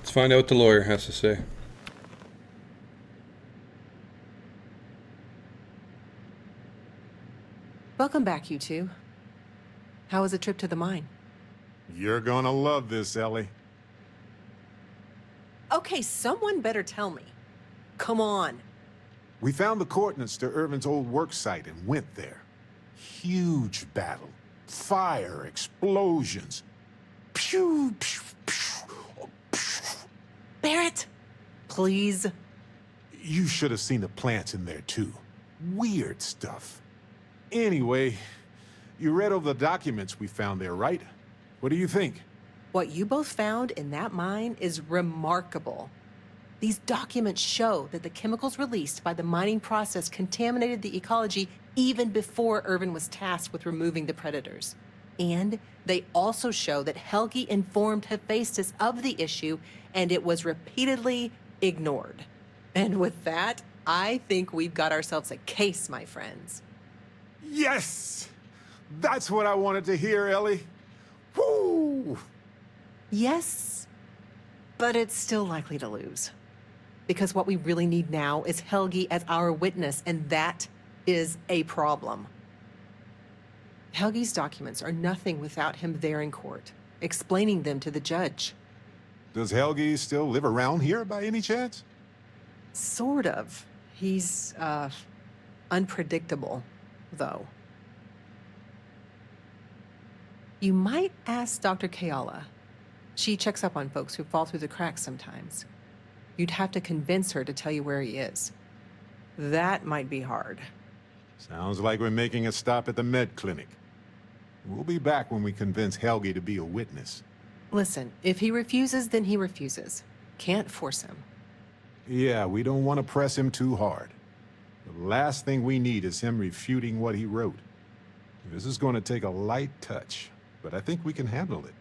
Let's find out what the lawyer has to say. Welcome back, you two. How was the trip to the mine? You're gonna love this, Ellie. Okay, someone better tell me. Come on. We found the coordinates to Irvin's old work site and went there. Huge battle. Fire, explosions. Pew, pew, pew, pew. Barrett, please. You should have seen the plants in there, too. Weird stuff. Anyway, you read over the documents we found there, right? What do you think? What you both found in that mine is remarkable. These documents show that the chemicals released by the mining process contaminated the ecology even before Irvin was tasked with removing the predators. And they also show that Helgi informed Hephaestus of the issue, and it was repeatedly ignored. And with that, I think we've got ourselves a case, my friends. Yes! That's what I wanted to hear, Ellie. Woo! Yes, but it's still likely to lose. Because what we really need now is Helgi as our witness, and that is a problem. Helgi's documents are nothing without him there in court, explaining them to the judge. Does Helgi still live around here by any chance? Sort of. He's, unpredictable, though. You might ask Dr. Kayala. She checks up on folks who fall through the cracks sometimes. You'd have to convince her to tell you where he is. That might be hard. Sounds like we're making a stop at the med clinic. We'll be back when we convince Helgi to be a witness. Listen, if he refuses, then he refuses. Can't force him. Yeah, we don't want to press him too hard. The last thing we need is him refuting what he wrote. This is going to take a light touch, but I think we can handle it.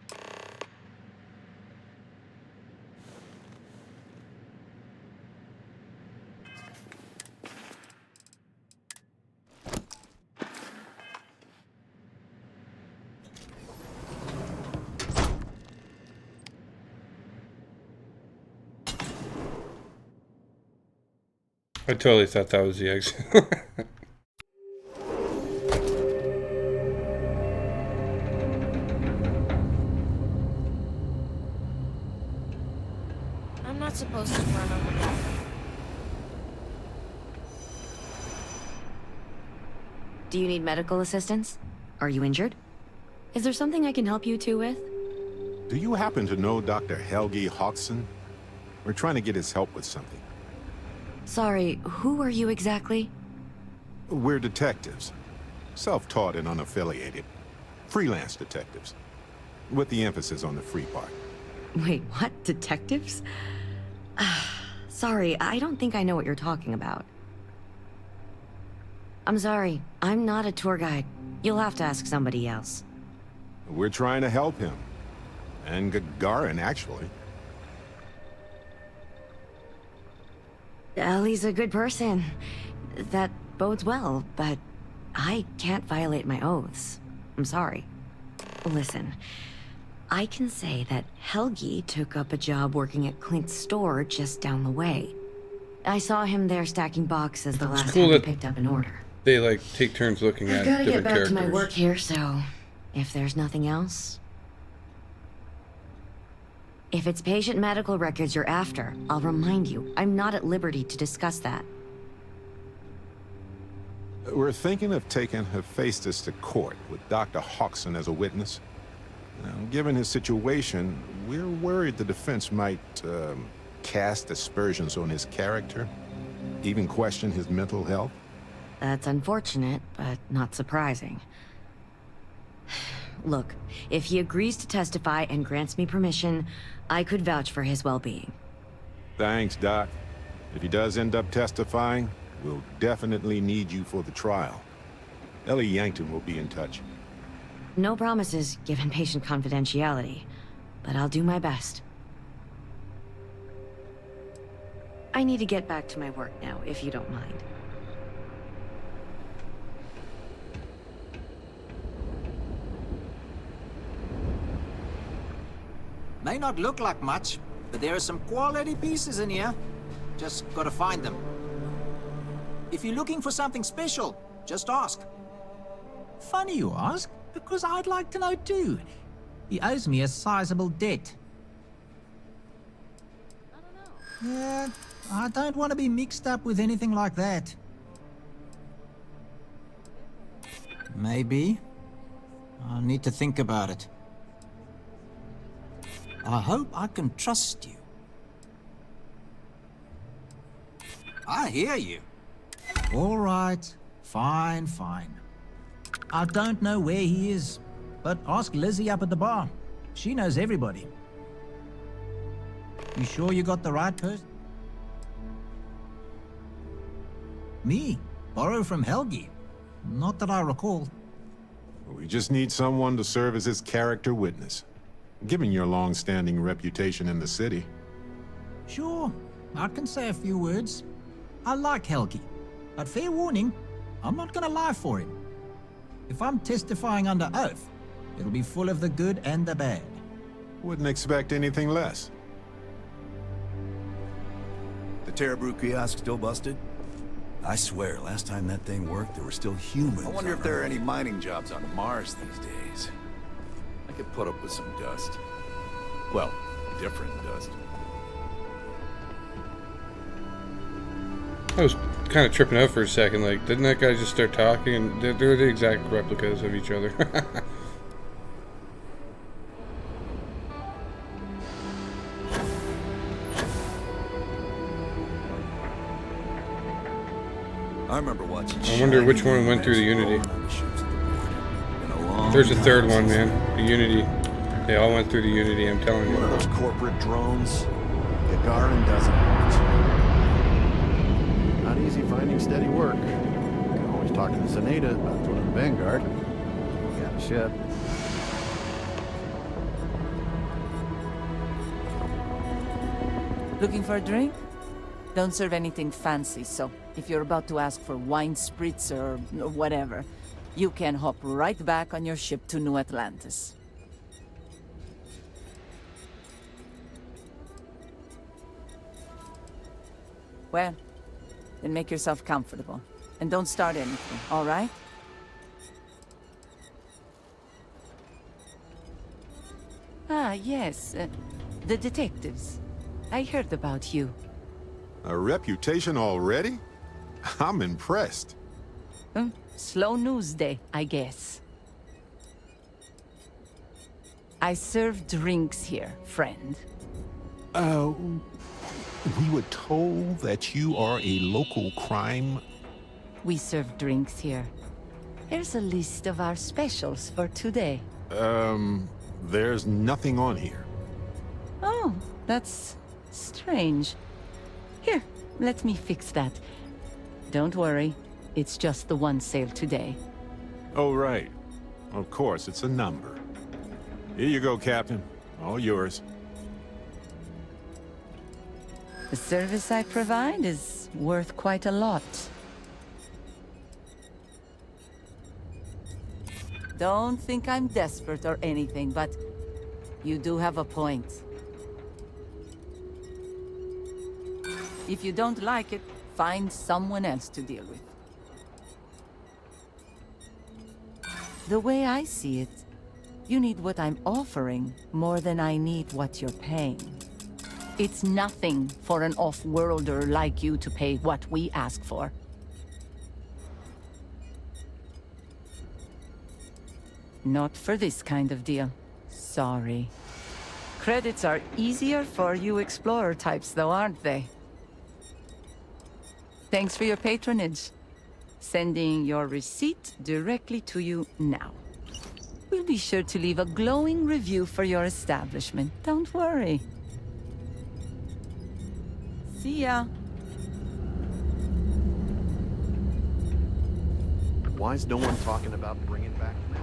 I totally thought that was the exit. I'm not supposed to run over that. Do you need medical assistance? Are you injured? Is there something I can help you two with? Do you happen to know Dr. Helgi Hodgson? We're trying to get his help with something. Sorry, who are you exactly? We're detectives. Self-taught and unaffiliated. Freelance detectives. With the emphasis on the free part. Wait, what? Detectives? Sorry, I don't think I know what you're talking about. I'm sorry, I'm not a tour guide. You'll have to ask somebody else. We're trying to help him. And Gagarin, actually. Ellie's a good person. That bodes well, but I can't violate my oaths. I'm sorry. Listen, I can say that Helgi took up a job working at Clint's store just down the way. I saw him there stacking boxes the last cool time he that picked up an order. They like take turns looking I've at gotta get different back characters. to my work here, so if there's nothing else... If it's patient medical records you're after, I'll remind you, I'm not at liberty to discuss that. We're thinking of taking Hephaestus to court with Dr. Hodgson as a witness. Now, given his situation, we're worried the defense might, cast aspersions on his character, even question his mental health. That's unfortunate, but not surprising. Look, if he agrees to testify and grants me permission, I could vouch for his well-being. Thanks, Doc. If he does end up testifying, we'll definitely need you for the trial. Ellie Yankton will be in touch. No promises, given patient confidentiality, but I'll do my best. I need to get back to my work now, if you don't mind. May not look like much, But there are some quality pieces in here. Just gotta find them. If you're looking for something special, just ask. Funny you ask, because I'd like to know too. He owes me a sizable debt. Yeah, I don't want to be mixed up with anything like that. Maybe. I'll need to think about it. I hope I can trust you. I hear you. All right. Fine, fine. I don't know where he is, but ask Lizzie up at the bar. She knows everybody. You sure you got the right person? Me? Borrow from Helgi? Not that I recall. We just need someone to serve as his character witness. Given your long-standing reputation in the city. Sure, I can say a few words. I like Helgi, but fair warning, I'm not gonna lie for him. If I'm testifying under oath, it'll be full of the good and the bad. Wouldn't expect anything less. The Terrabrew kiosk still busted? I swear, last time that thing worked, there were still humans. I wonder if there are any mining jobs on Mars these days. I could put up with some dust. Well, different dust. I was kind of tripping out for a second. Like, didn't that guy just start talking? And they're the exact replicas of each other. I remember watching. I wonder which one went through the Unity. There's a third one, man. The Unity. They all went through the Unity, I'm telling you. One of those corporate drones. Gagarin doesn't. Not easy finding steady work. Can always talk to the Senata about joining the Vanguard. Got a ship. Looking for a drink? Don't serve anything fancy, so if you're about to ask for wine spritz or whatever, you can hop right back on your ship to New Atlantis. Well, then make yourself comfortable. And don't start anything, all right? Ah, yes. The detectives. I heard about you. A reputation already? I'm impressed. Slow news day, I guess. I serve drinks here, friend. We were told that you are a local crime. We serve drinks here. Here's a list of our specials for today. There's nothing on here. Oh, that's strange. Here, let me fix that. Don't worry, it's just the one sale today. Oh, right. Of course, it's a number. Here you go, Captain. All yours. The service I provide is worth quite a lot. Don't think I'm desperate or anything, but you do have a point. If you don't like it, find someone else to deal with. The way I see it, you need what I'm offering more than I need what you're paying. It's nothing for an off-worlder like you to pay what we ask for. Not for this kind of deal. Sorry. Credits are easier for you explorer types though, aren't they? Thanks for your patronage. Sending your receipt directly to you now. We'll be sure to leave a glowing review for your establishment. Don't worry. See ya. Why is no one talking about bringing back Matt?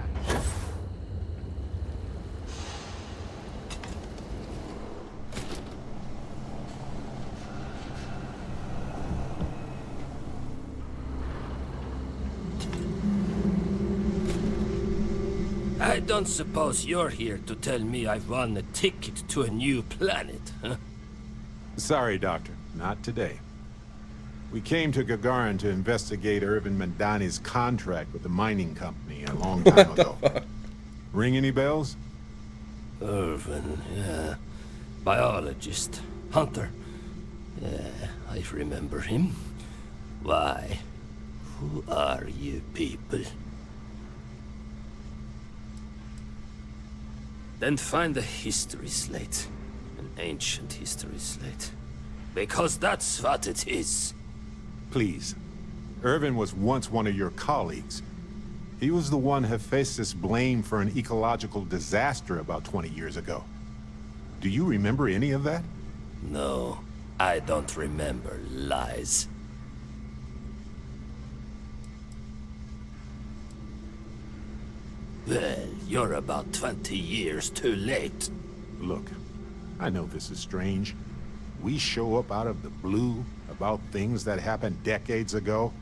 I don't suppose you're here to tell me I've won a ticket to a new planet, huh? Sorry, Doctor. Not today. We came to Gagarin to investigate Irvin Mandani's contract with the mining company a long time ago. Ring any bells? Irvin, yeah. Biologist. Hunter. Yeah, I remember him. Why? Who are you people? Then find a history slate. An ancient history slate. Because that's what it is. Please. Irvin was once one of your colleagues. He was the one Hephaestus blamed for an ecological disaster about 20 years ago. Do you remember any of that? No, I don't remember lies. Well, you're about 20 years too late. Look, I know this is strange. We show up out of the blue about things that happened decades ago.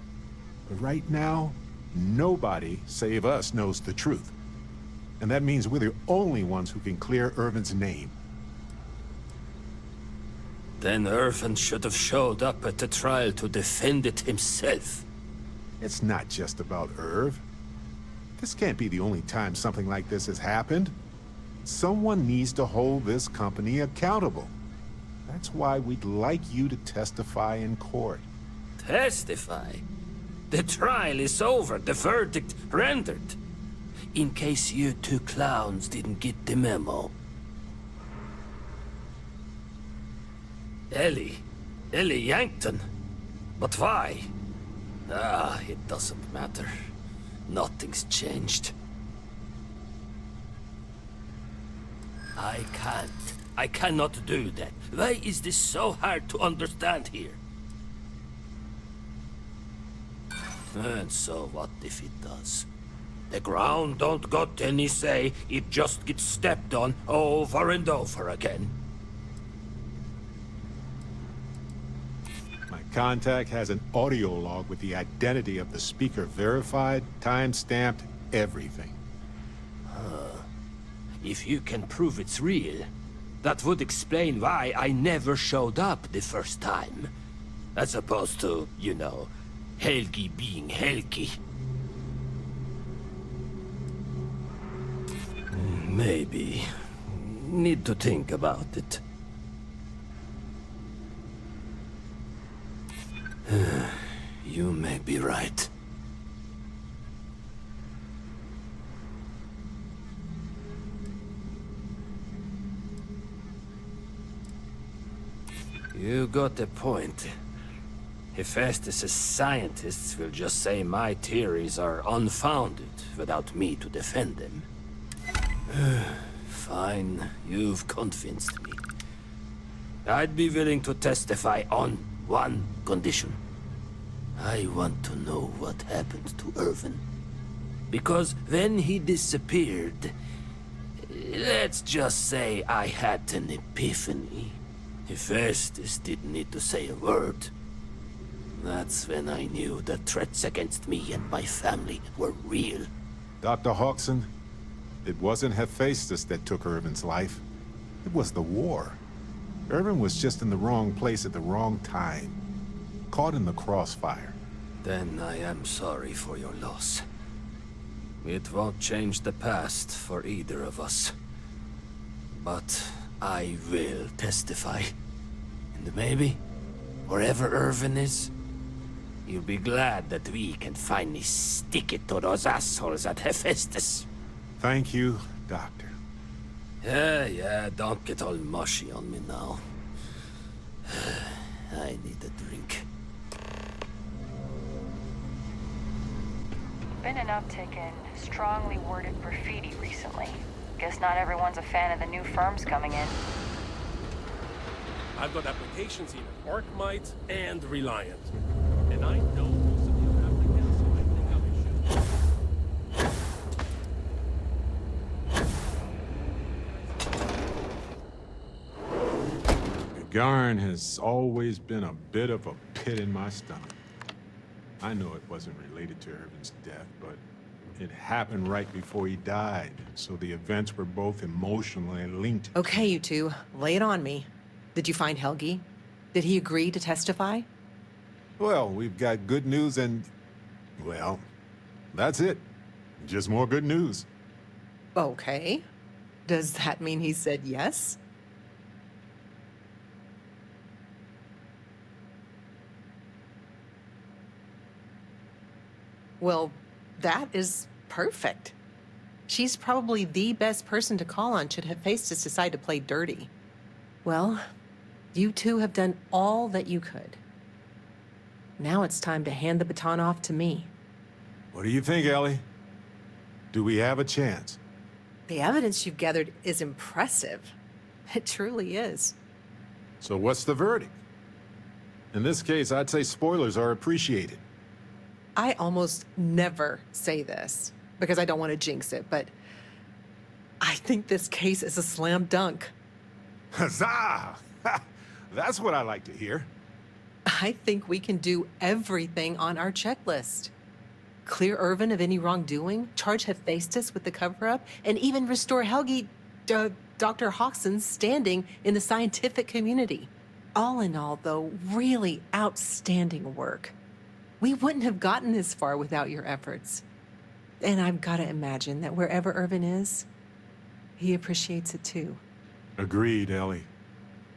But right now, nobody save us knows the truth. And that means we're the only ones who can clear Irvin's name. Then Irvin should have showed up at the trial to defend it himself. It's not just about Irv. This can't be the only time something like this has happened. Someone needs to hold this company accountable. That's why we'd like you to testify in court. Testify? The trial is over, the verdict rendered. In case you two clowns didn't get the memo. Ellie Yankton. But why? Ah, it doesn't matter. Nothing's changed. I cannot do that. Why is this so hard to understand here? And so what if it does? The ground don't got any say, it just gets stepped on over and over again. My contact has an audio log with the identity of the speaker verified, time-stamped, everything. If you can prove it's real, that would explain why I never showed up the first time. As opposed to, you know, Helgi being Helgi. Maybe. Need to think about it. You may be right. You got a point. Hephaestus' scientists will just say my theories are unfounded without me to defend them. Fine, you've convinced me. I'd be willing to testify on one condition. I want to know what happened to Irvin. Because when he disappeared, let's just say I had an epiphany. Hephaestus didn't need to say a word. That's when I knew the threats against me and my family were real. Dr. Hodgson, it wasn't Hephaestus that took Irvin's life. It was the war. Irvin was just in the wrong place at the wrong time. Caught in the crossfire. Then I am sorry for your loss. It won't change the past for either of us. But I will testify. And maybe, wherever Irvin is, you'll be glad that we can finally stick it to those assholes at Hephaestus. Thank you, Doctor. Yeah, don't get all mushy on me now. I need a drink. Been an uptick in strongly worded graffiti recently. Guess not everyone's a fan of the new firms coming in. I've got applications in Arcmite and Reliant. And I know most of you applicants, so I think Gagarin has always been a bit of a pit in my stomach. I know it wasn't related to Irvin's death, but it happened right before he died, so the events were both emotionally linked. Okay, you two, lay it on me. Did you find Helgi? Did he agree to testify? Well, we've got good news and... well, that's it. Just more good news. Okay. Does that mean he said yes? Well, that is perfect. She's probably the best person to call on should Hephaestus decide to play dirty. Well, you two have done all that you could. Now it's time to hand the baton off to me. What do you think, Ellie? Do we have a chance? The evidence you've gathered is impressive. It truly is. So what's the verdict? In this case, I'd say spoilers are appreciated. I almost never say this because I don't want to jinx it, but I think this case is a slam dunk. Huzzah! That's what I like to hear. I think we can do everything on our checklist. Clear Irvin of any wrongdoing, charge Hephaestus with the cover-up, and even restore Helgi, Dr. Hodgson's standing in the scientific community. All in all, though, really outstanding work. We wouldn't have gotten this far without your efforts. And I've got to imagine that wherever Irvin is, he appreciates it too. Agreed, Ellie.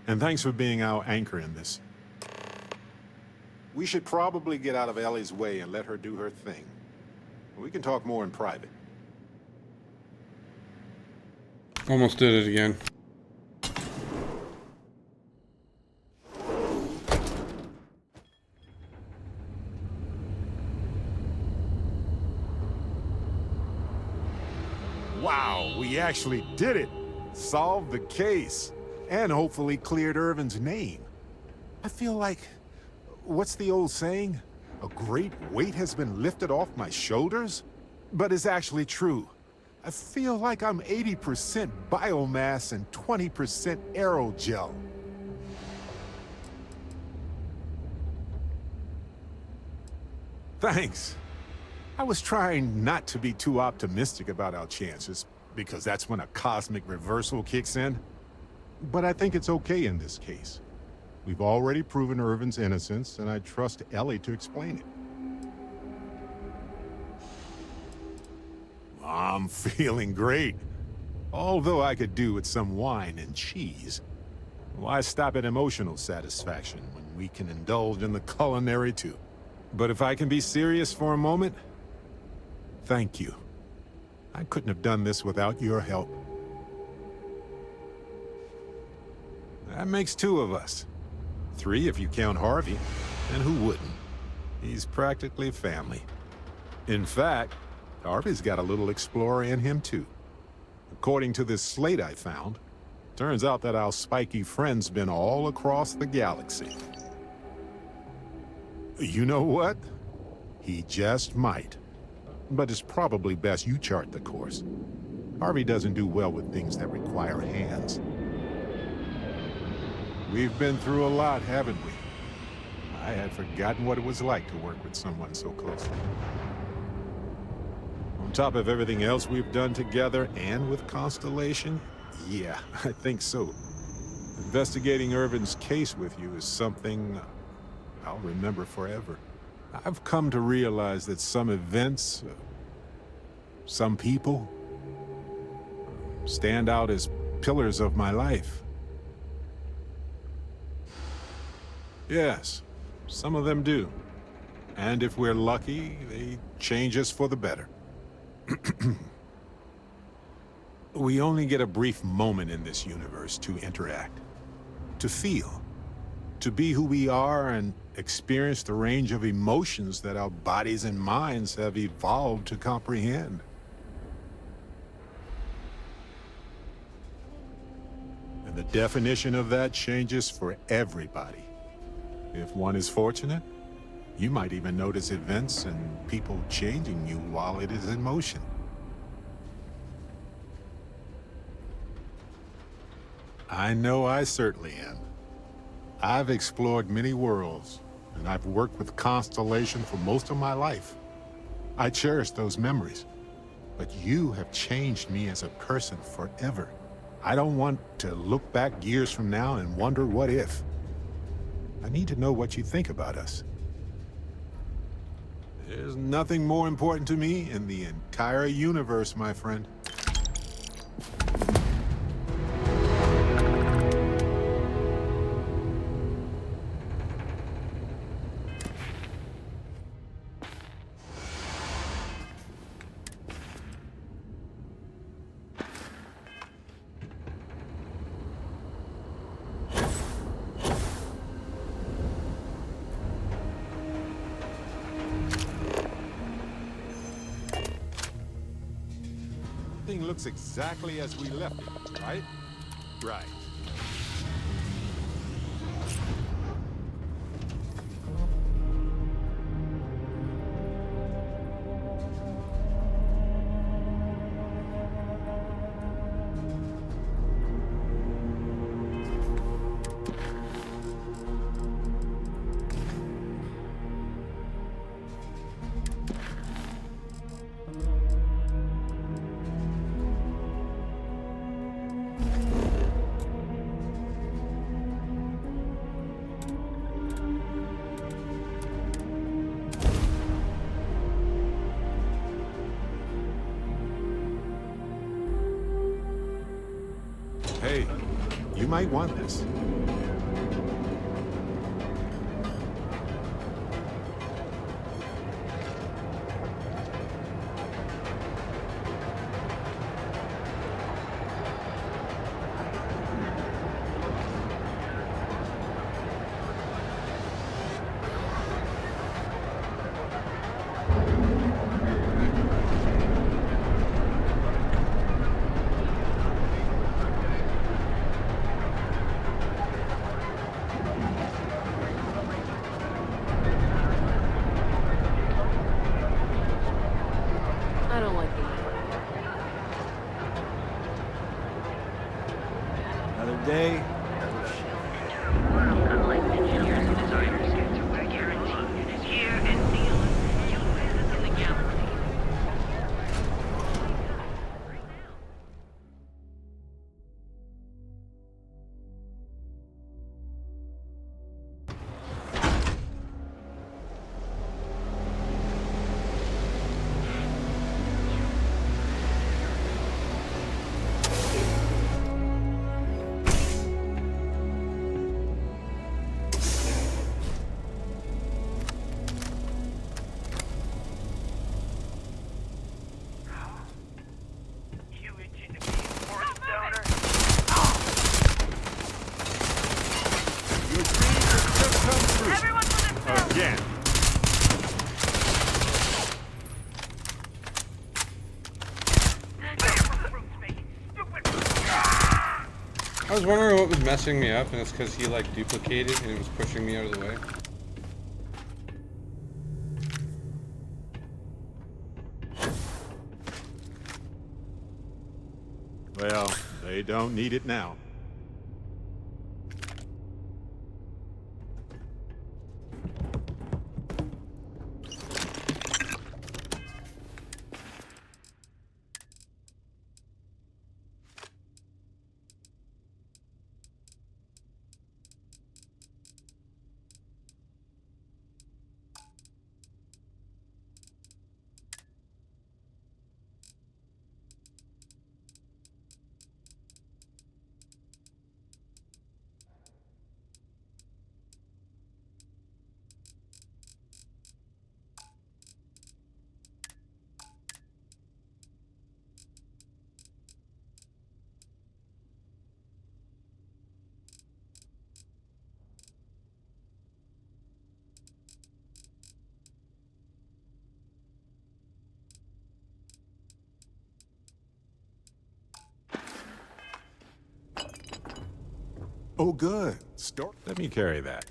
And thanks for being our anchor in this. We should probably get out of Ellie's way and let her do her thing. We can talk more in private. Almost did it again. Wow, we actually did it! Solved the case. And hopefully cleared Irvin's name. I feel like... what's the old saying? A great weight has been lifted off my shoulders? But it's actually true. I feel like I'm 80% biomass and 20% aerogel. Thanks. I was trying not to be too optimistic about our chances, because that's when a cosmic reversal kicks in. But I think it's okay in this case. We've already proven Irvin's innocence, and I trust Ellie to explain it. I'm feeling great. Although I could do with some wine and cheese. Why stop at emotional satisfaction when we can indulge in the culinary too? But if I can be serious for a moment, thank you. I couldn't have done this without your help. That makes two of us. Three if you count Harvey, and who wouldn't? He's practically family. In fact, Harvey's got a little explorer in him too. According to this slate I found, turns out that our spiky friend's been all across the galaxy. You know what? He just might. But it's probably best you chart the course. Harvey doesn't do well with things that require hands. We've been through a lot, haven't we? I had forgotten what it was like to work with someone so closely. On top of everything else we've done together and with Constellation, yeah, I think so. Investigating Irvin's case with you is something I'll remember forever. I've come to realize that some events, some people, stand out as pillars of my life. Yes, some of them do. And if we're lucky, they change us for the better. We only get a brief moment in this universe to interact, to feel, to be who we are and experience the range of emotions that our bodies and minds have evolved to comprehend. And the definition of that changes for everybody. If one is fortunate, you might even notice events and people changing you while it is in motion. I know I certainly am. I've explored many worlds, and I've worked with Constellation for most of my life. I cherish those memories. But you have changed me as a person forever. I don't want to look back years from now and wonder what if. I need to know what you think about us. There's nothing more important to me in the entire universe, my friend. Everything looks exactly as we left it, right? Right. Hey, you might want this. I don't like the Another day, your dreams have just come true. Again. I was wondering what was messing me up, and it's because he like duplicated and it was pushing me out of the way. Well, they don't need it now. Oh, good. Let me carry that.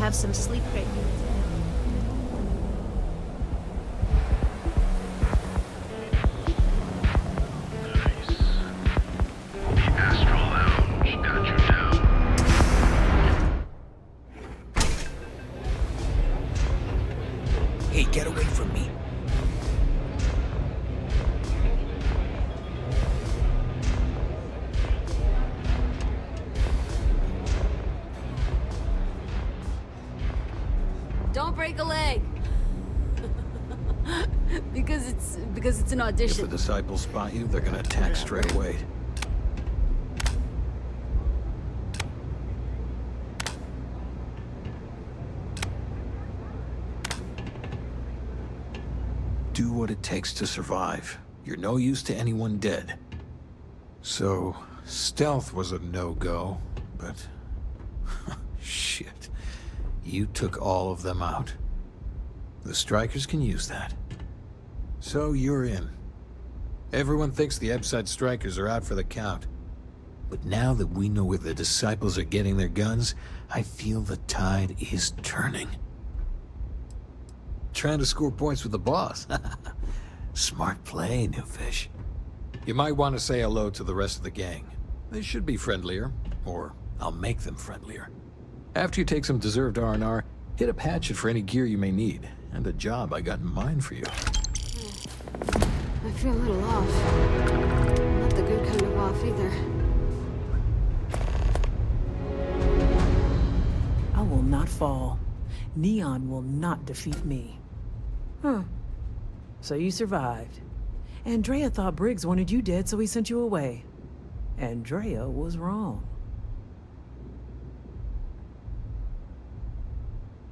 have some sleep crate units. Hey, get away from me. Don't break a leg. because it's an If audition. the disciples spot you, they're gonna attack straight away. Do what it takes to survive. You're no use to anyone dead. So, stealth was a no-go, but... shit. You took all of them out. The strikers can use that. So you're in. Everyone thinks the Ebside strikers are out for the count. But now that we know where the disciples are getting their guns, I feel the tide is turning. Trying to score points with the boss. Smart play, new fish. You might want to say hello to the rest of the gang. They should be friendlier, or I'll make them friendlier. After you take some deserved R&R, hit up Hatchet for any gear you may need, and a job I got in mind for you. I feel a little off. Not the good kind of off either. I will not fall. Neon will not defeat me. Huh. So you survived. Andrea thought Briggs wanted you dead, so he sent you away. Andrea was wrong.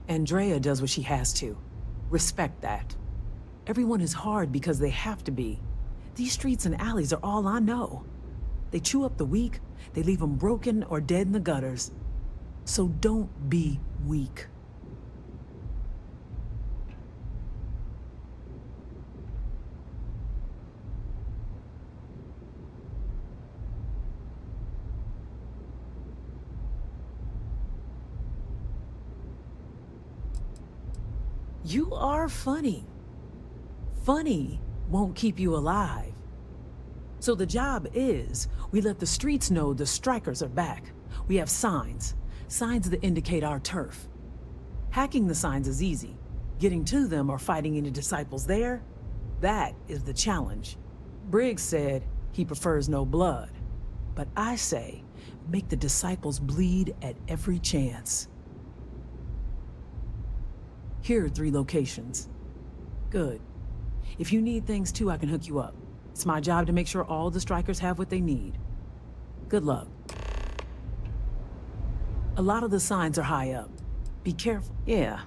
Andrea does what she has to. Respect that. Everyone is hard because they have to be. These streets and alleys are all I know. They chew up the weak, they leave them broken or dead in the gutters. So don't be weak. You are funny. Funny won't keep you alive. So the job is, we let the streets know the strikers are back. We have signs. Signs that indicate our turf. Hacking the signs is easy. Getting to them or fighting any disciples there, that is the challenge. Briggs said he prefers no blood. But I say, make the disciples bleed at every chance. Here are 3 locations. Good. If you need things too, I can hook you up. It's my job to make sure all the strikers have what they need. Good luck. A lot of the signs are high up. Be careful. Yeah.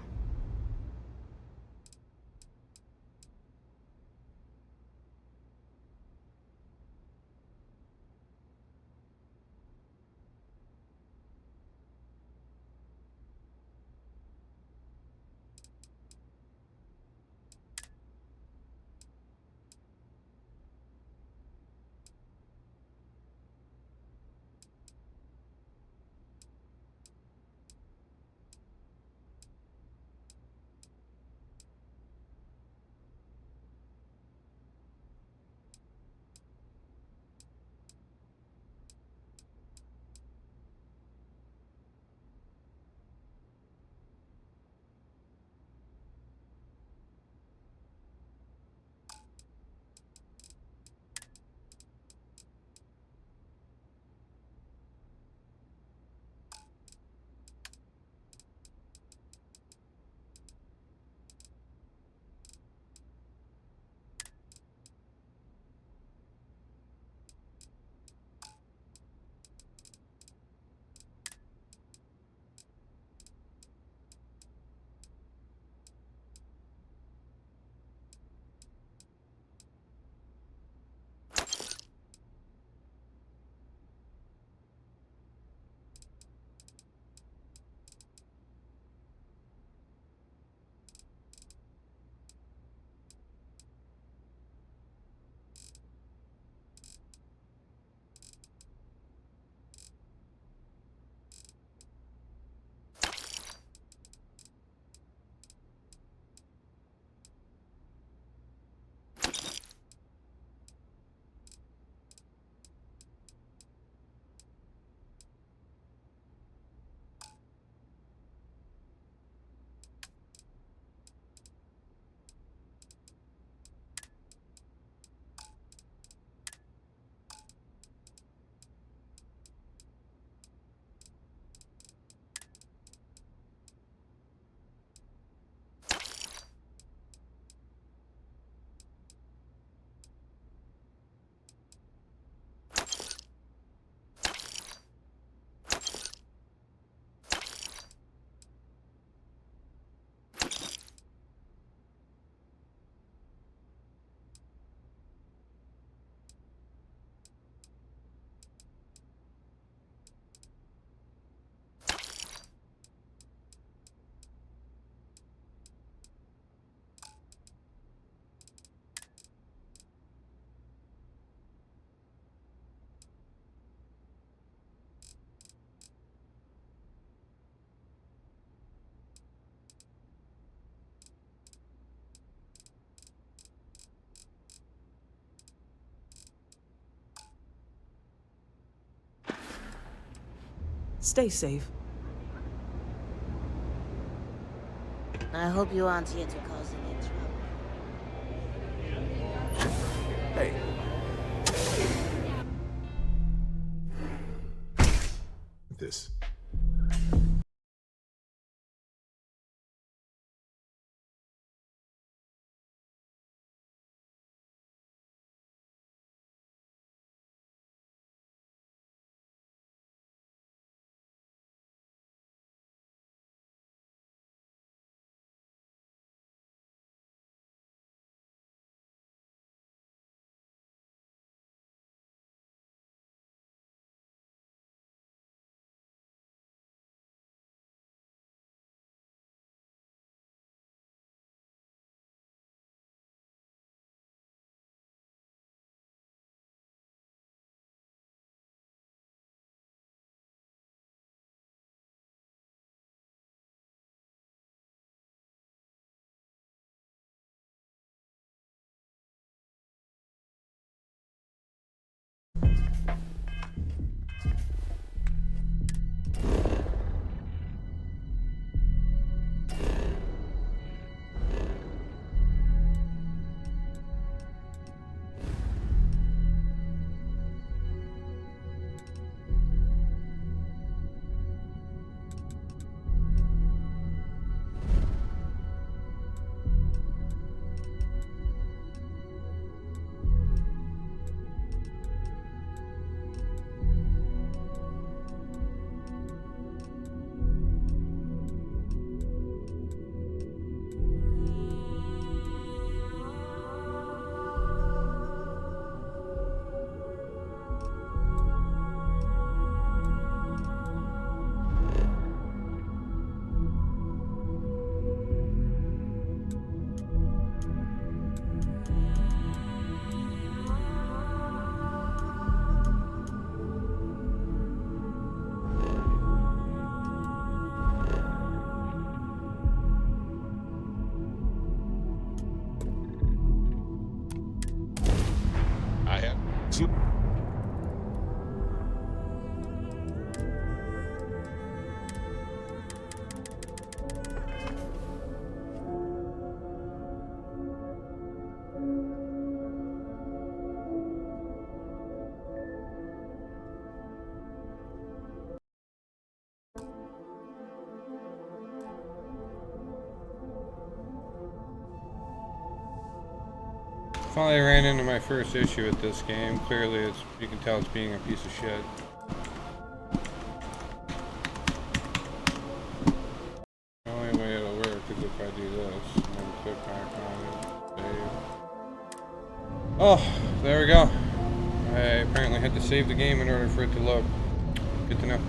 Stay safe. I hope you aren't here to cause any trouble. Hey. This. I have two. Finally ran into my first issue with this game. Clearly, you can tell it's being a piece of shit. The only way it'll work is if I do this and then click back on it. Save. Oh, there we go. I apparently had to save the game in order for it to load. Good to know.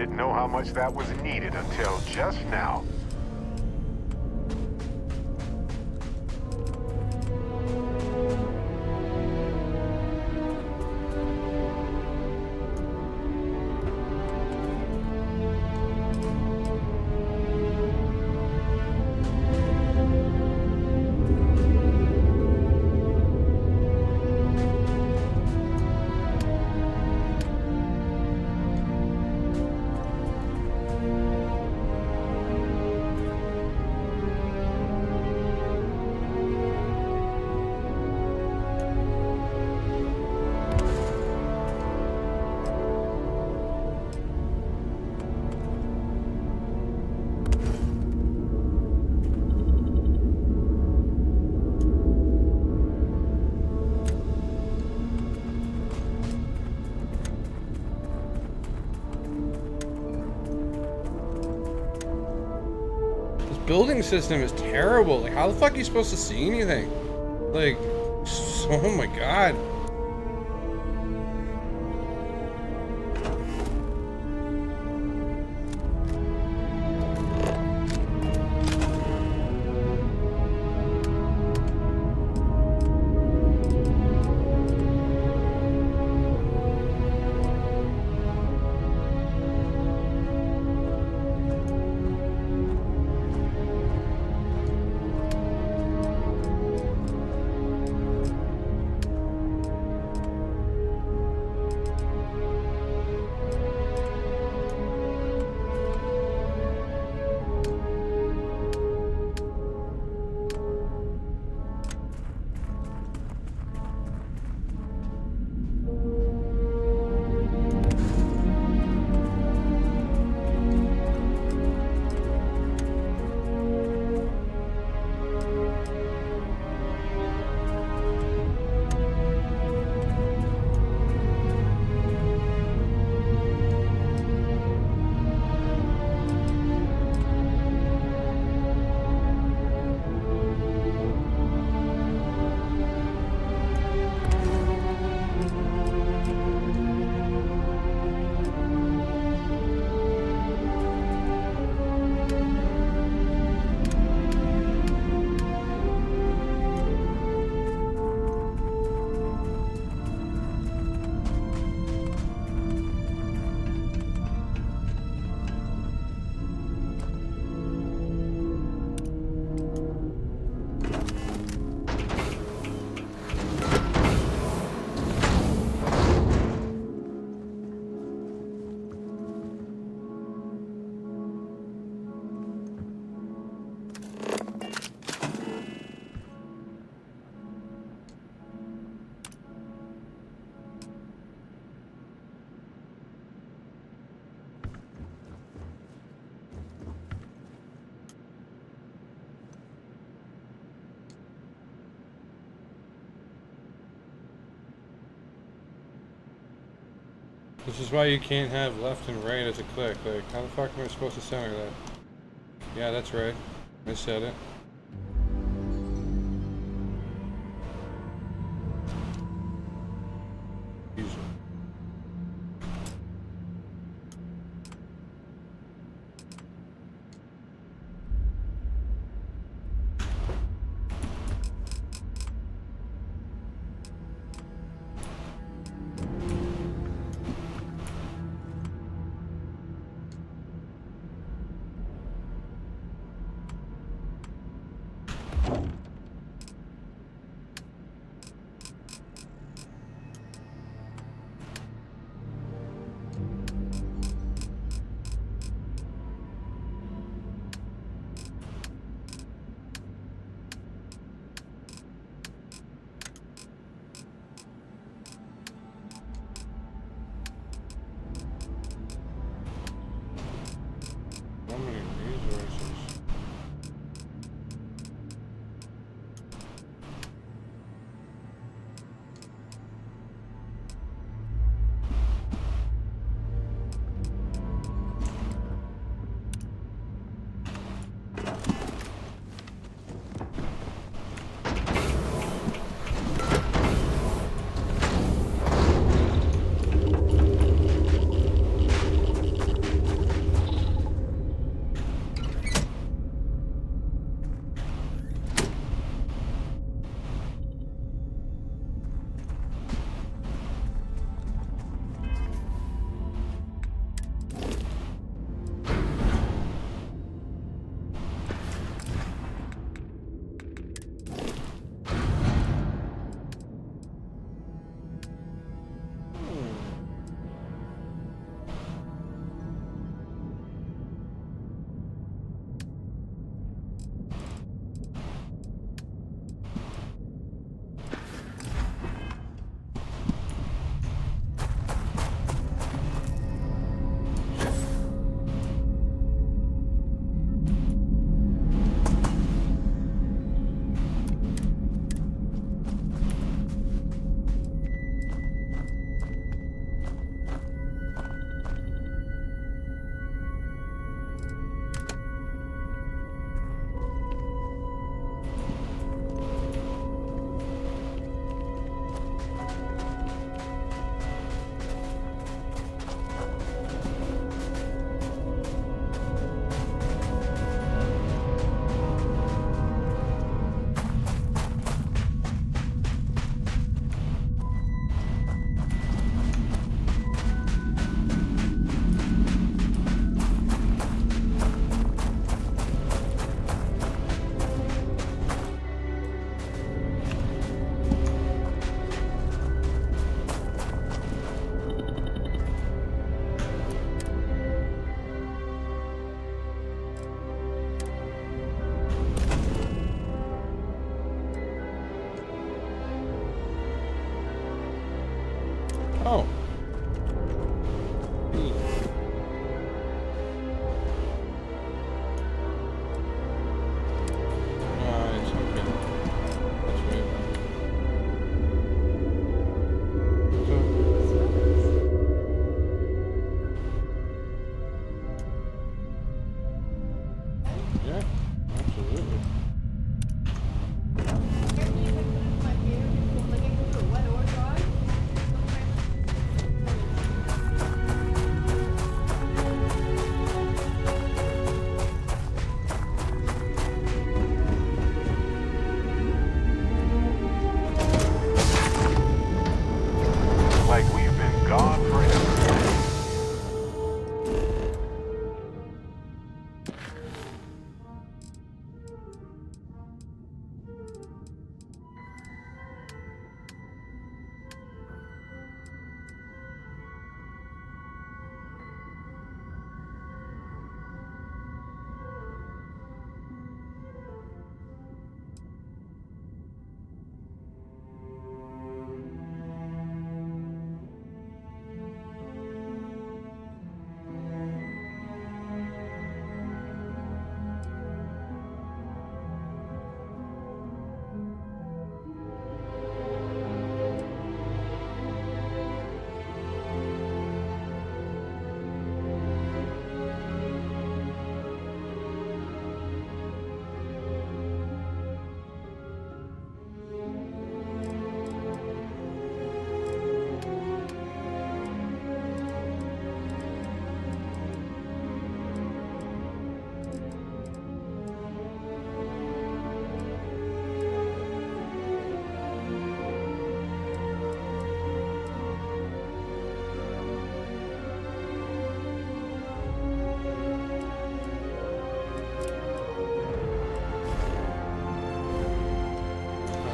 didn't know how much that was needed until just now. Building system is terrible. Like, how the fuck are you supposed to see anything? Like, oh my god. This is why you can't have left and right as a click. Like, how the fuck am I supposed to center that? Yeah, that's right. I said it. Easy.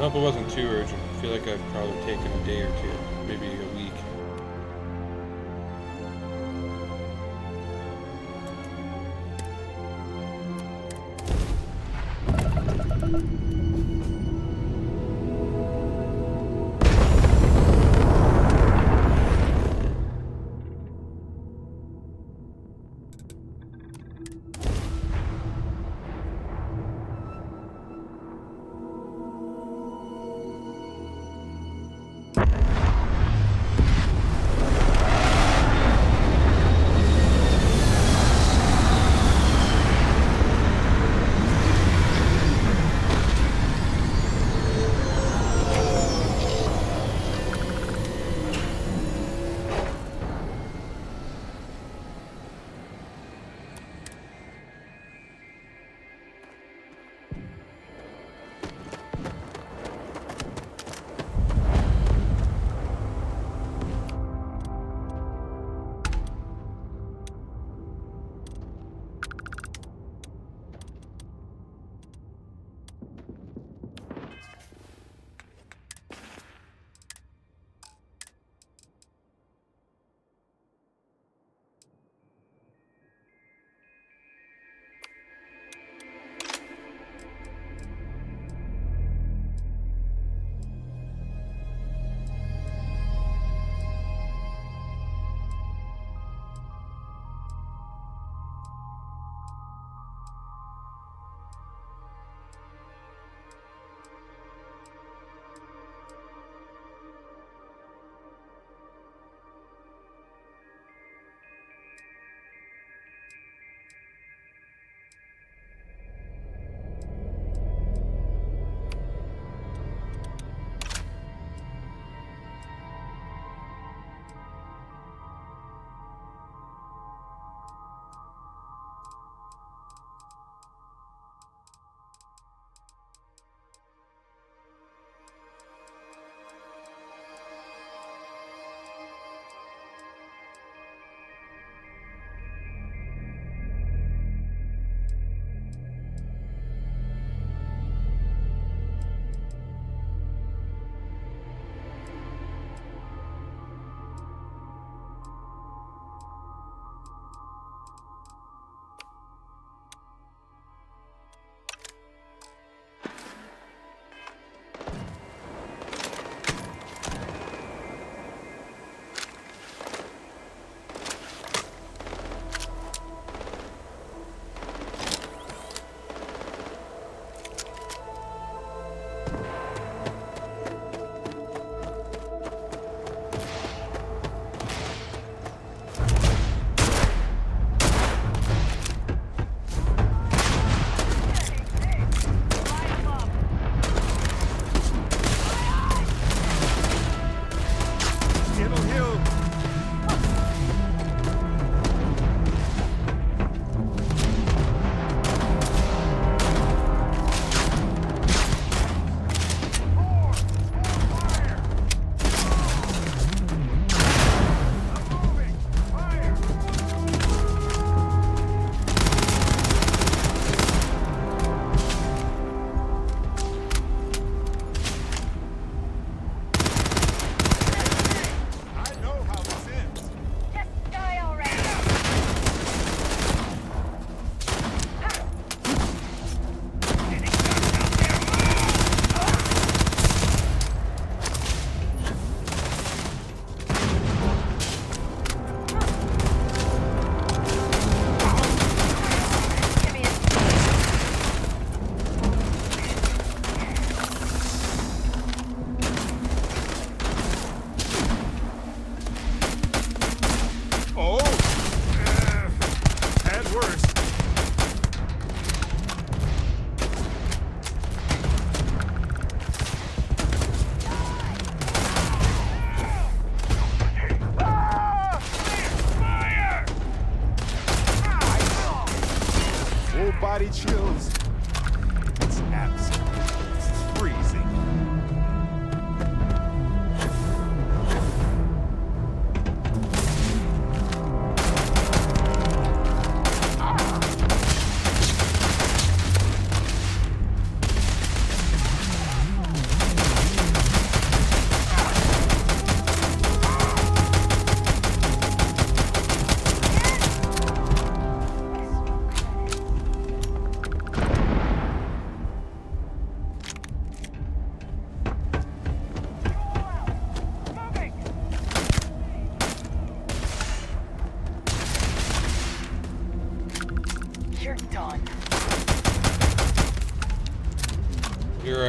hope it wasn't too urgent. I feel like I've probably taken a day or two, maybe a week.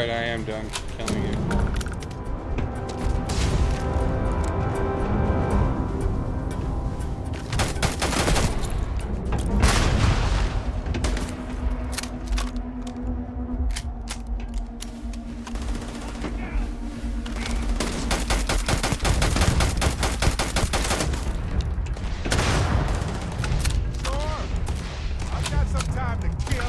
Alright, I am done killing you. I've got some time to kill.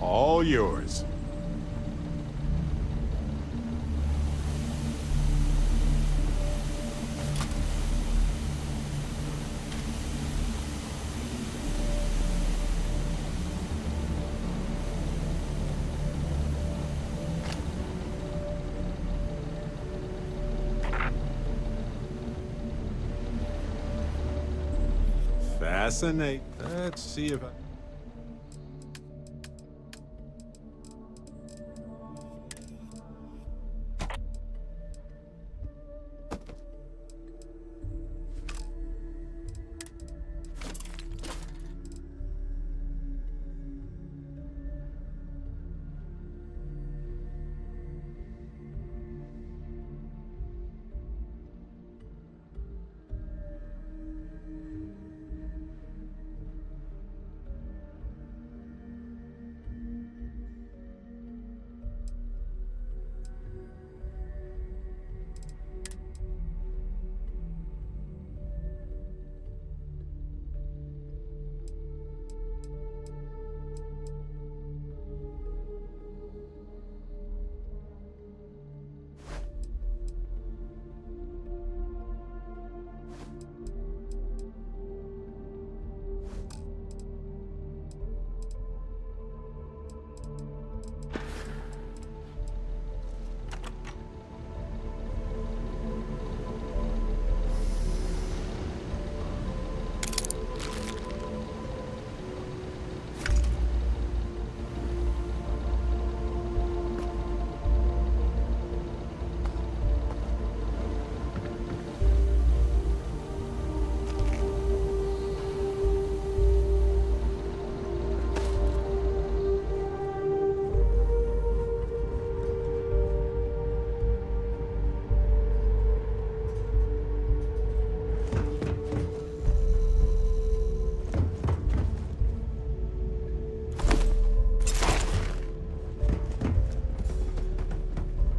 All yours. Fascinate. Let's see if I...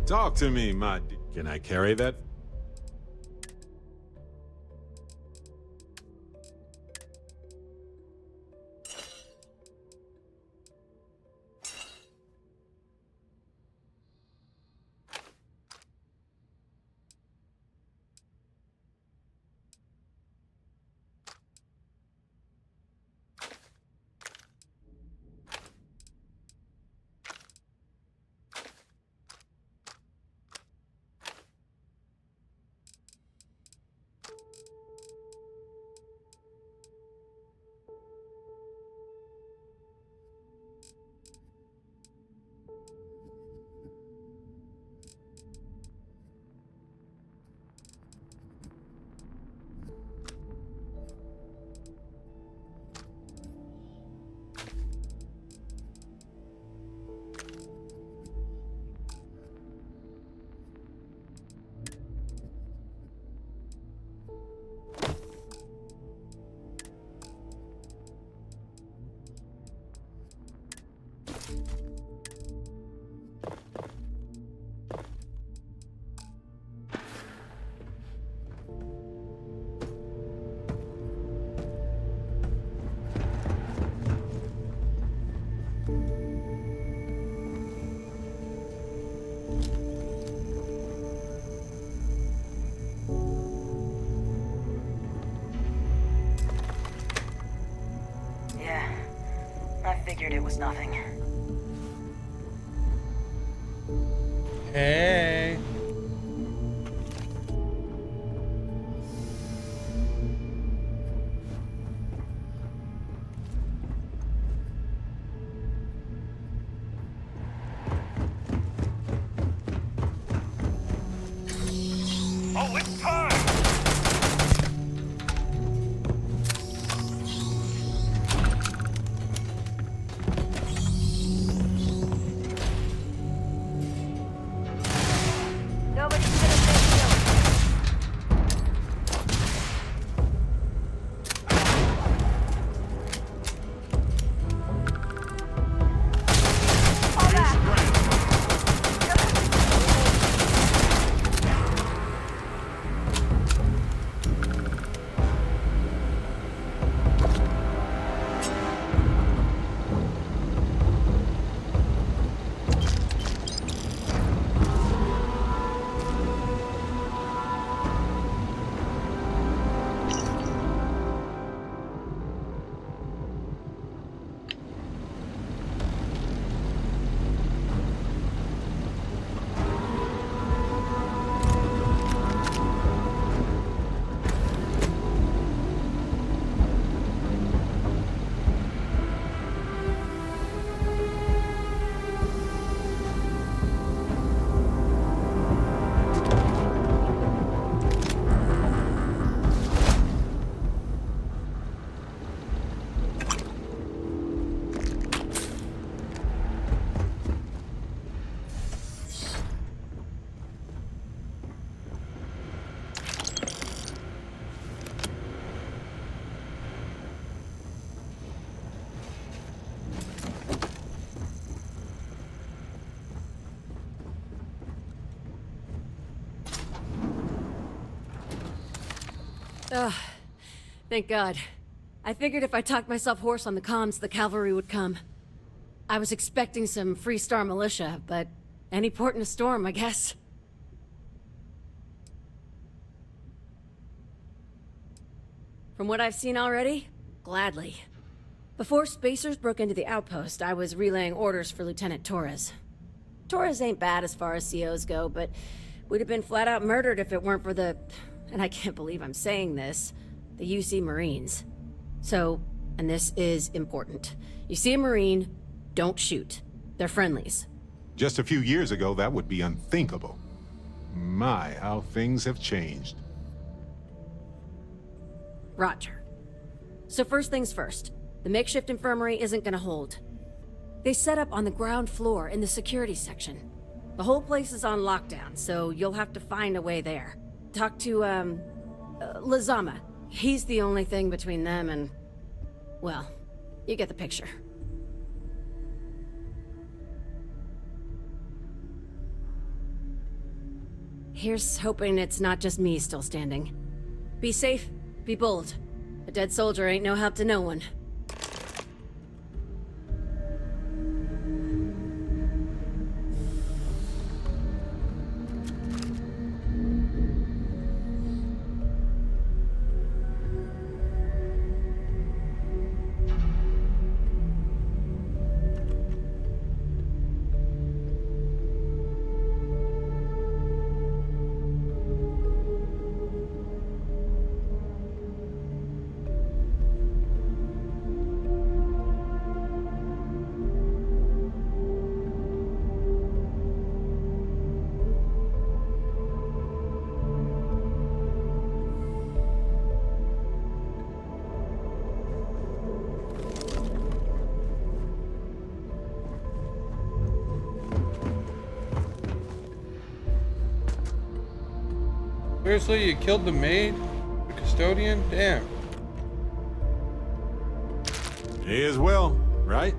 Talk to me, my... Can I carry that? Yeah, I figured it was nothing. Hey. Oh, it's time! Nobody's gonna say no. All back. Ugh. Thank God. I figured if I talked myself hoarse on the comms, the cavalry would come. I was expecting some Free-Star militia, but any port in a storm, I guess. From what I've seen already, gladly. Before Spacers broke into the outpost, I was relaying orders for Lieutenant Torres. Torres ain't bad as far as COs go, but we'd have been flat out murdered if it weren't for the... and I can't believe I'm saying this, the UC Marines. So, and this is important. You see a Marine, don't shoot. They're friendlies. Just a few years ago, that would be unthinkable. My, how things have changed. Roger. So first things first, the makeshift infirmary isn't gonna hold. They set up on the ground floor in the security section. The whole place is on lockdown, so you'll have to find a way there. Talk to, Lazama. He's the only thing between them and... well, you get the picture. Here's hoping it's not just me still standing. Be safe, be bold. A dead soldier ain't no help to no one. Seriously, you killed the maid? The custodian? Damn. May as well, right?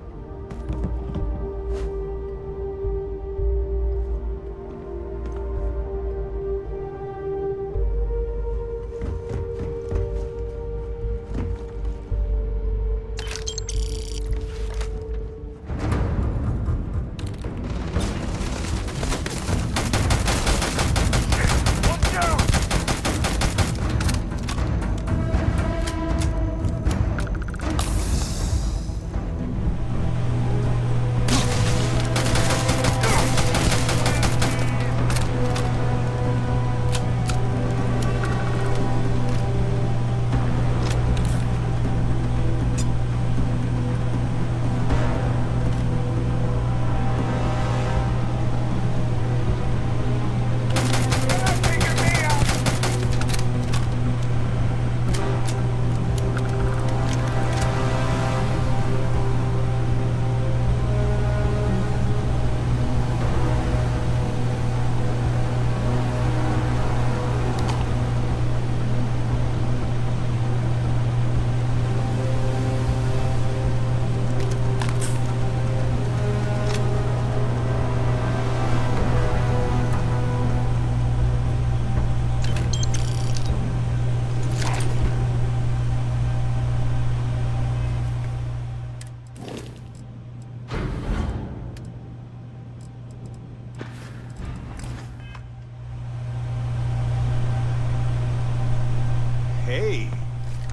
Hey,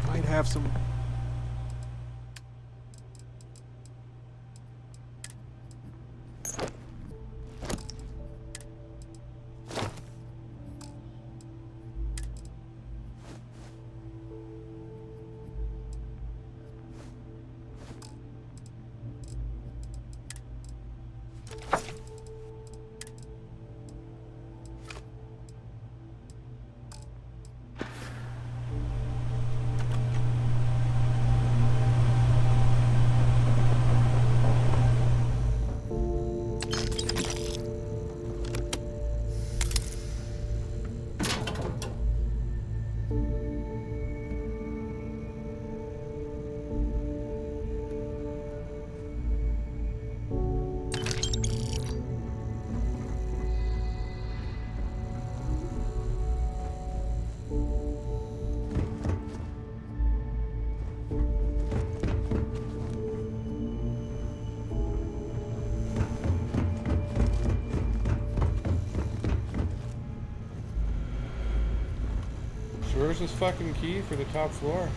might have some... So where's this fucking key for the top floor?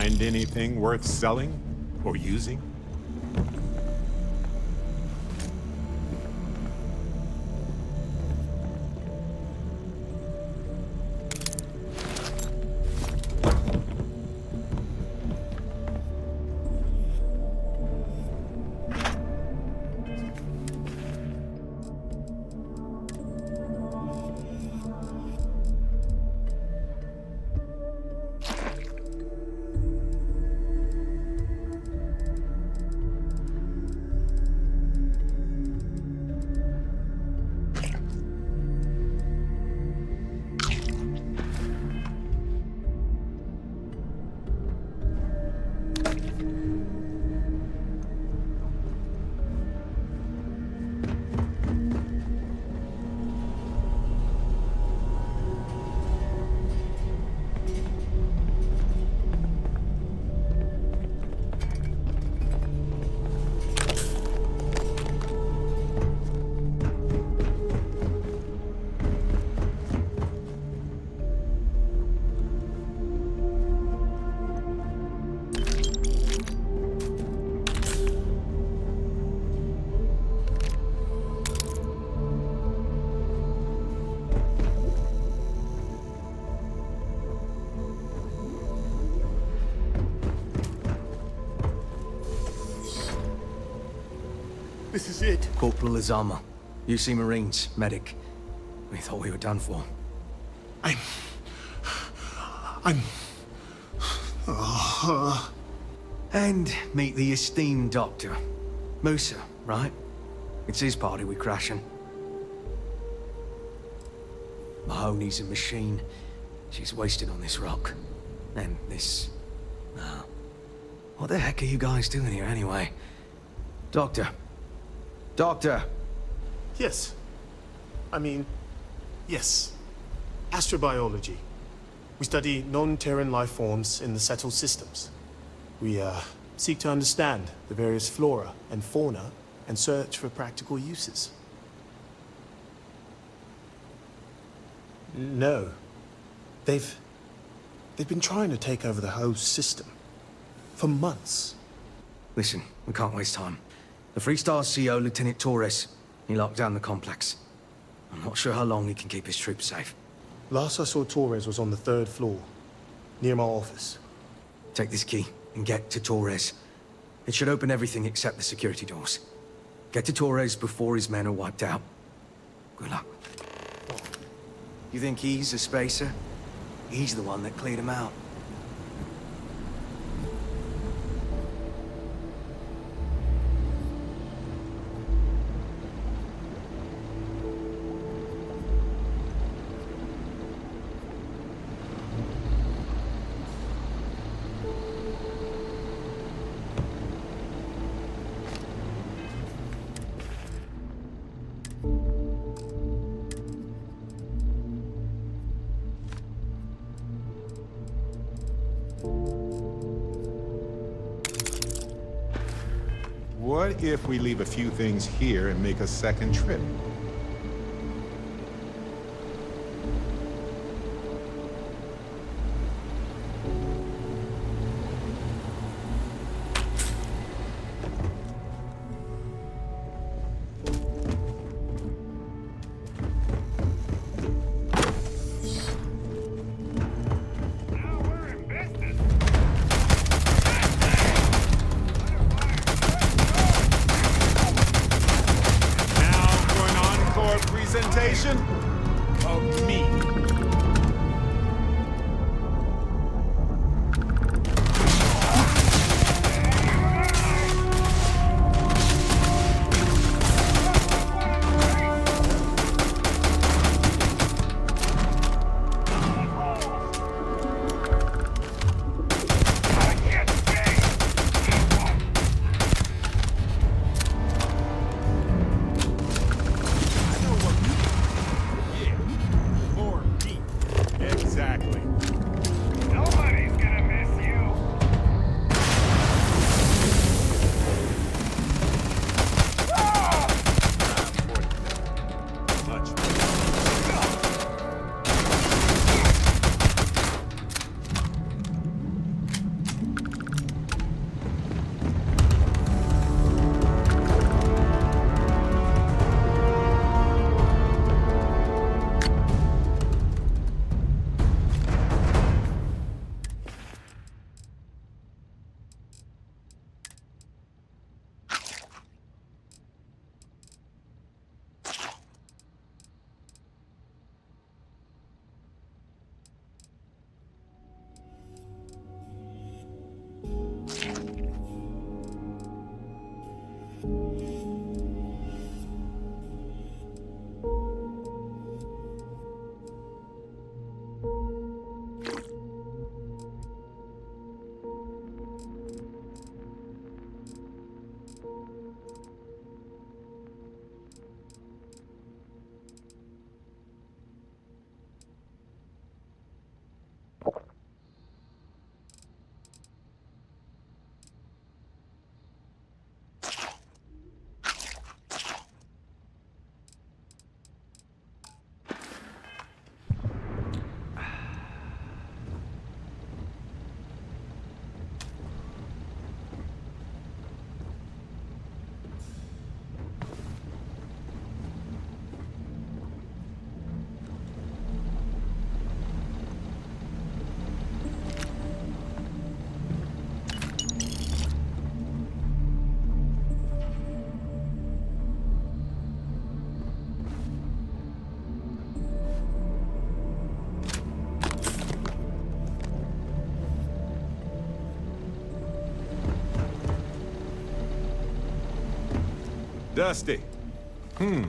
Find anything worth selling or using? This is it. Corporal Azama, UC Marines, medic. We thought we were done for. And meet the esteemed doctor. Musa, right? It's his party we're crashing. Mahoney's a machine. She's wasted on this rock. And this... what the heck are you guys doing here anyway? Doctor. Doctor! Yes. Yes. Astrobiology. We study non-Terran life forms in the settled systems. We, seek to understand the various flora and fauna and search for practical uses. No. They've been trying to take over the whole system. For months. Listen, we can't waste time. The Freestar CO, Lieutenant Torres, he locked down the complex. I'm not sure how long he can keep his troops safe. Last I saw Torres was on the 3rd floor, near my office. Take this key and get to Torres. It should open everything except the security doors. Get to Torres before his men are wiped out. Good luck. You think he's a spacer? He's the one that cleared him out. What if we leave a few things here and make a second trip? Presentation of me. Exactly. Nobody's gonna miss you. Much. Dusty. Hmm.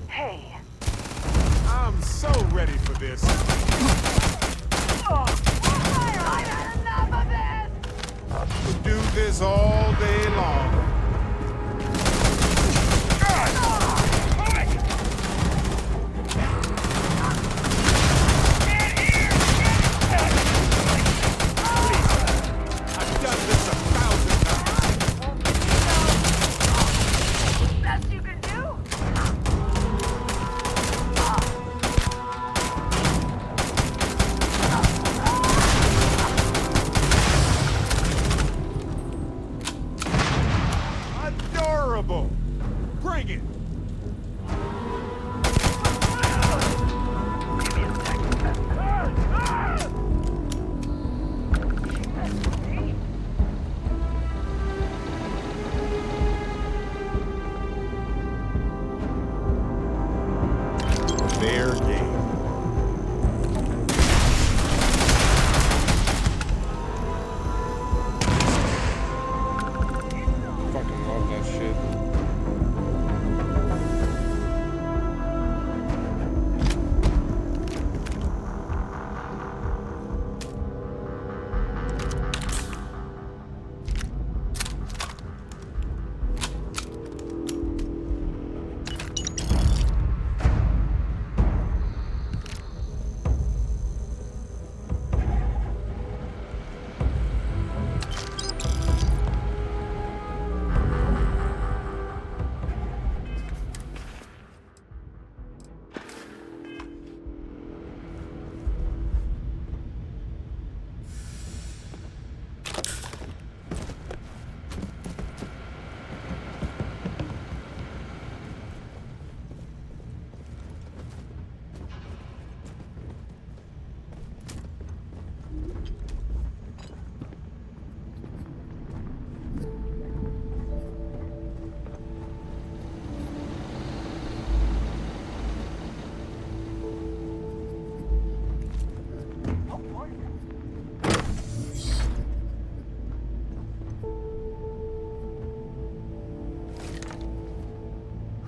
Hey. I'm so ready for this. I've had enough of this! We'll do this all day long. I've done this 1,000 times. Best you can do? Adorable. Bring it. Fair game. Fucking love that shit.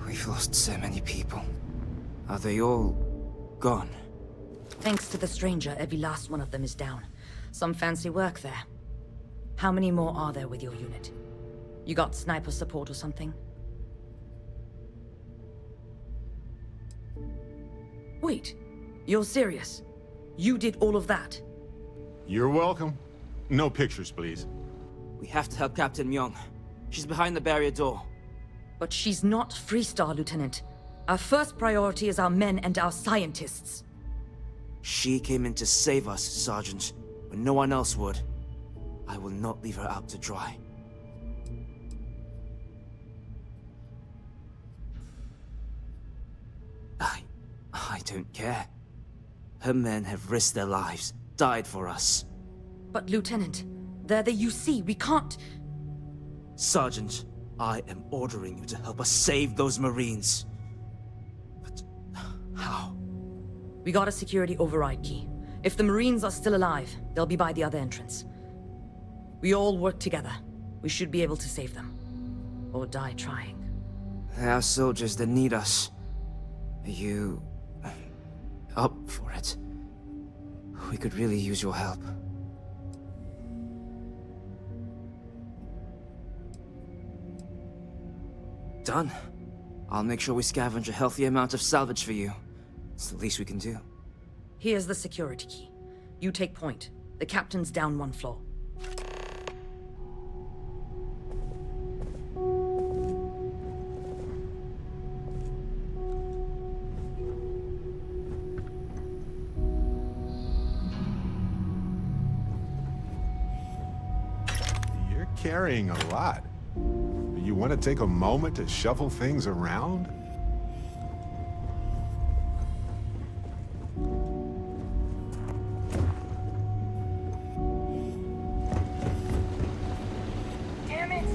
We've lost so many people. Are they all gone? Thanks to the stranger, every last one of them is down. Some fancy work there. How many more are there with your unit? You got sniper support or something? Wait, you're serious? You did all of that? You're welcome. No pictures, please. We have to help Captain Myung. She's behind the barrier door. But she's not Freestar, Lieutenant. Our first priority is our men and our scientists. She came in to save us, Sergeant, when no one else would. I will not leave her out to dry. I don't care. Her men have risked their lives, died for us. But Lieutenant, they're the UC. We can't... Sergeant, I am ordering you to help us save those Marines. But how? We got a security override key. If the Marines are still alive, they'll be by the other entrance. We all work together. We should be able to save them. Or die trying. There are soldiers that need us. Are you... up for it? We could really use your help. Done. I'll make sure we scavenge a healthy amount of salvage for you. It's the least we can do. Here's the security key. You take point. The captain's down one floor. You're carrying a lot. Do you want to take a moment to shuffle things around? Damn it!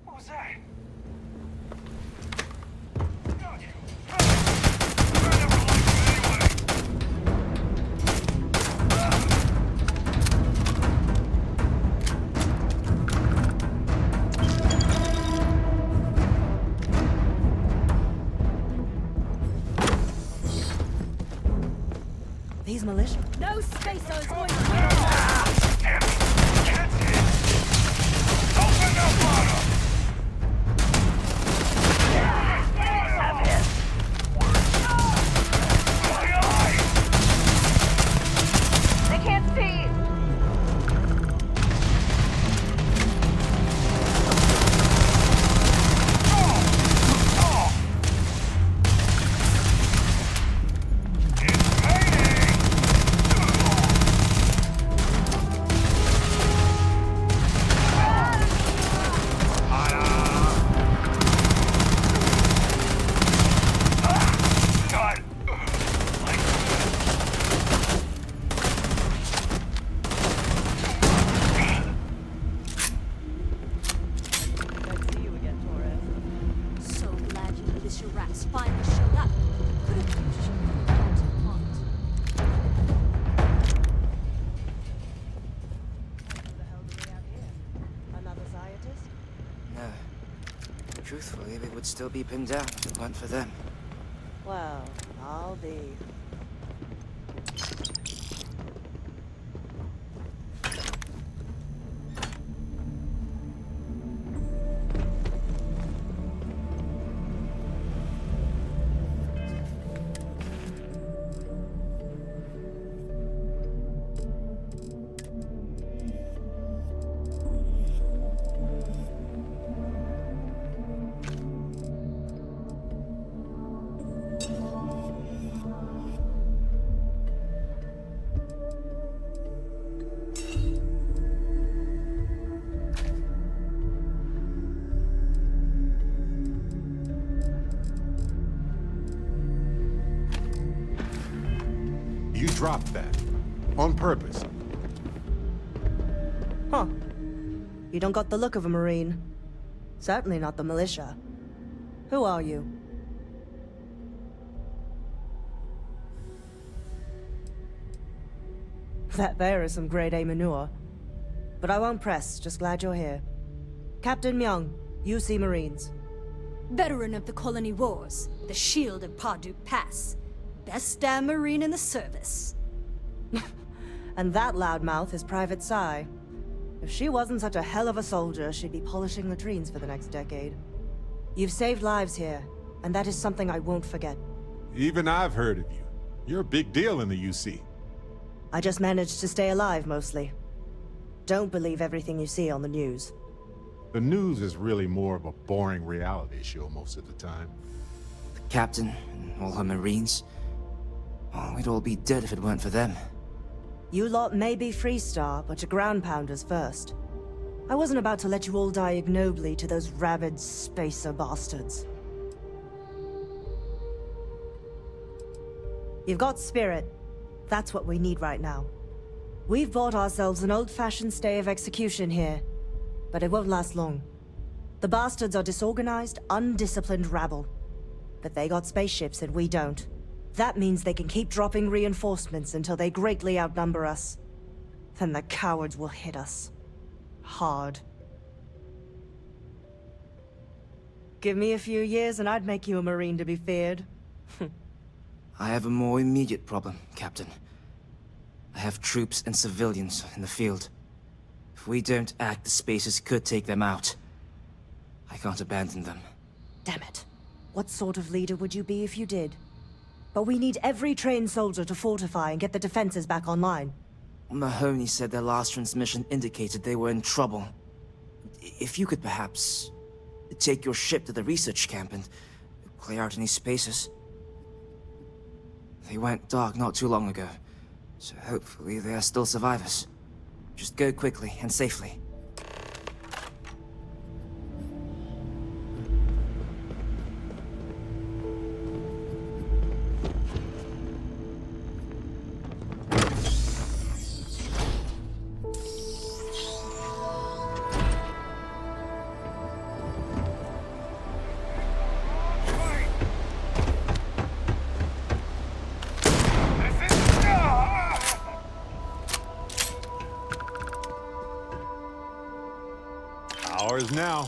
What was that? These militia. No spacers going Open up on him! They can't see! So glad you militia rats finally showed up. Could have used you for the mountain hunt. Who the hell do we have here? Another scientist? No. Truthfully, we would still be pinned down if it weren't for them. Well, I'll be. You dropped that. On purpose. Huh. You don't got the look of a Marine. Certainly not the militia. Who are you? That there is some grade A manure. But I won't press, just glad you're here. Captain Myung, UC Marines. Veteran of the Colony Wars, the Shield of Parduk Pass. Best damn Marine in the service. And that loudmouth is Private Sai. If she wasn't such a hell of a soldier, she'd be polishing latrines for the next decade. You've saved lives here, and that is something I won't forget. Even I've heard of you. You're a big deal in the UC. I just managed to stay alive, mostly. Don't believe everything you see on the news. The news is really more of a boring reality show most of the time. The captain and all her Marines. Oh, we'd all be dead if it weren't for them. You lot may be Freestar, but you're ground pounders first. I wasn't about to let you all die ignobly to those rabid spacer bastards. You've got spirit. That's what we need right now. We've bought ourselves an old-fashioned stay of execution here, but it won't last long. The bastards are disorganized, undisciplined rabble. But they got spaceships and we don't. That means they can keep dropping reinforcements until they greatly outnumber us. Then the cowards will hit us. Hard. Give me a few years and I'd make you a Marine to be feared. I have a more immediate problem, Captain. I have troops and civilians in the field. If we don't act, the Spacers could take them out. I can't abandon them. Damn it. What sort of leader would you be if you did? But we need every trained soldier to fortify and get the defenses back online. Mahoney said their last transmission indicated they were in trouble. If you could perhaps take your ship to the research camp and clear out any spaces. They went dark not too long ago, so hopefully they are still survivors. Just go quickly and safely. Ours now.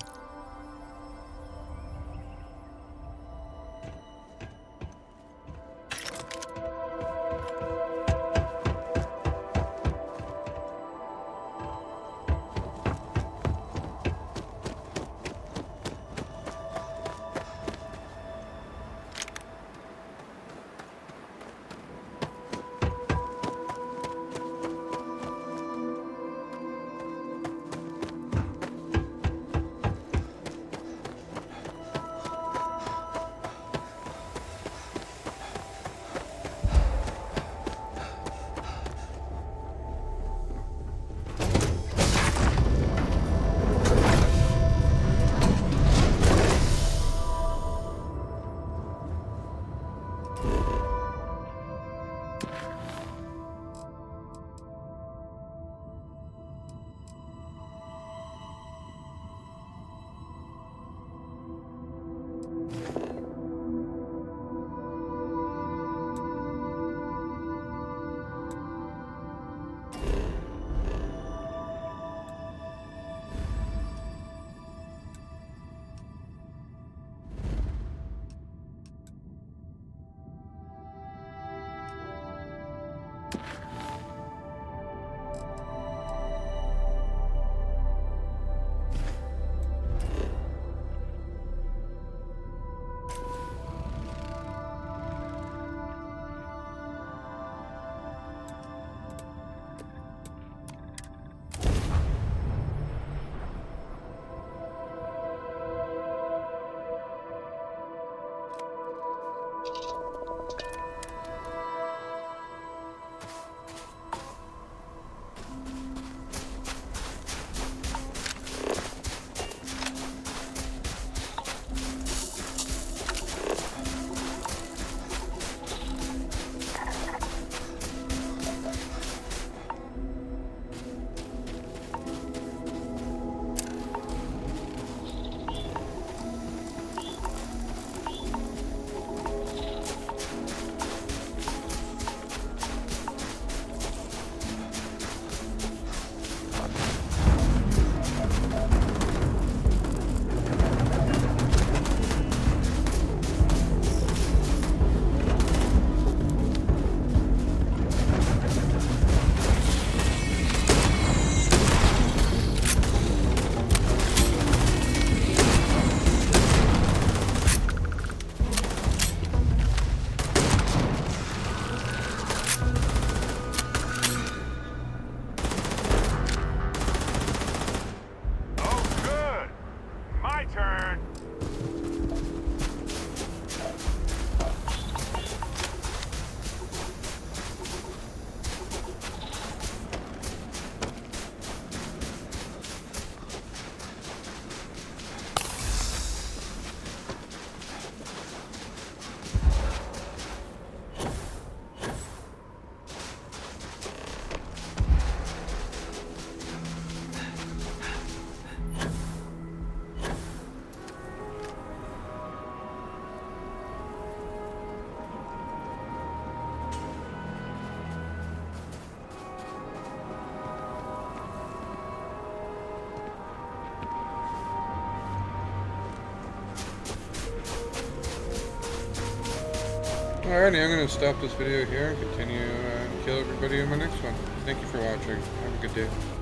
Alrighty, I'm going to stop this video here and continue and kill everybody in my next one. Thank you for watching. Have a good day.